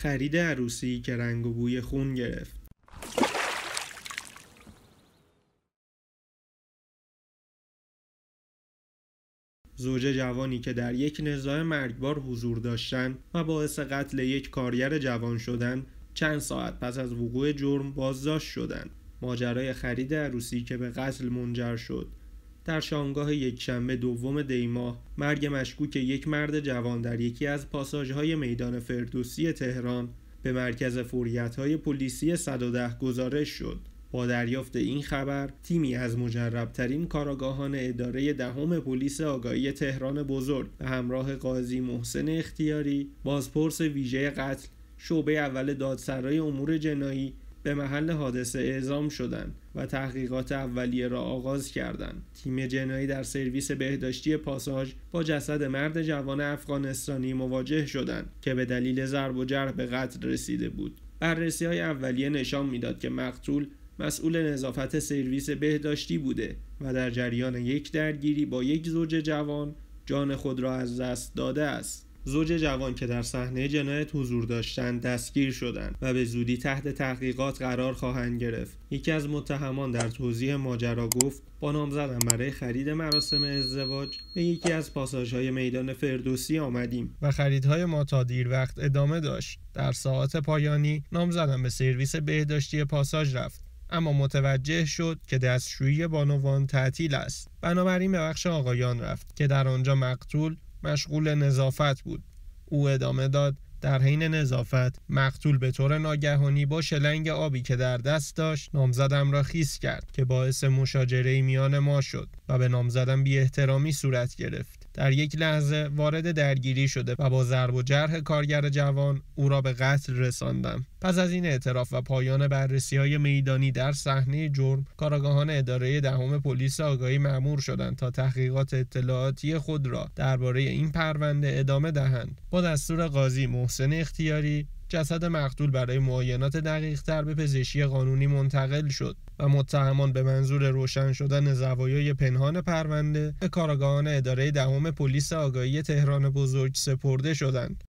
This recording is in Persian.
خرید عروسی که رنگ و بوی خون گرفت. زوج جوانی که در یک نزاع مرگبار حضور داشتند و باعث قتل یک کارگر جوان شدند، چند ساعت پس از وقوع جرم بازداشت شدند. ماجرای خرید عروسی که به قتل منجر شد. در شامگاه یکشنبه دوم دی ماه، مرگ مشکوک یک مرد جوان در یکی از پاساژهای میدان فردوسی تهران به مرکز فوریت‌های پلیسی 110 گزارش شد. با دریافت این خبر، تیمی از مجرب‌ترین کارآگاهان اداره دهم پلیس آگاهی تهران بزرگ به همراه قاضی محسن اختیاری، بازپرس ویژه قتل، شعبه اول دادسرای امور جنایی به محل حادثه اعزام شدند و تحقیقات اولیه را آغاز کردند. تیم جنایی در سرویس بهداشتی پاساژ با جسد مرد جوان افغانستانی مواجه شدند که به دلیل ضرب و جرح به قتل رسیده بود. بررسی‌های اولیه نشان می‌داد که مقتول مسئول نظافت سرویس بهداشتی بوده و در جریان یک درگیری با یک زوج جوان جان خود را از دست داده است. زوج جوان که در صحنه جنایت حضور داشتند دستگیر شدند و به زودی تحت تحقیقات قرار خواهند گرفت. یکی از متهمان در توضیح ماجرا گفت: با نام زدن برای خرید مراسم ازدواج به یکی از پاساژهای میدان فردوسی آمدیم و خریدهای ما تا دیر وقت ادامه داشت. در ساعات پایانی نام زدن به سرویس بهداشتی پاساژ رفت، اما متوجه شد که دستشویی بانوان تعطیل است. بنابراین به بخش آقایان رفت که در آنجا مقتول مشغول نظافت بود. او ادامه داد: در حین نظافت مقتول به طور ناگهانی با شلنگ آبی که در دست داشت نامزدم را خیس کرد که باعث مشاجره میان ما شد و به نامزدم بی احترامی صورت گرفت. در یک لحظه وارد درگیری شده و با ضرب و جرح کارگر جوان او را به قتل رساندم. پس از این اعتراف و پایان بررسی‌های میدانی در صحنه جرم، کارآگاهان اداره دهم پلیس آگاهی مأمور شدند تا تحقیقات اطلاعاتی خود را درباره این پرونده ادامه دهند. با دستور قاضی محسن اختیاری، جسد مقتول برای معاینات دقیق‌تر به پزشکی قانونی منتقل شد و متهمان به منظور روشن شدن زوایای پنهان پرونده به کارآگاهان اداره دهم پلیس آگاهی تهران بزرگ سپرده شدند.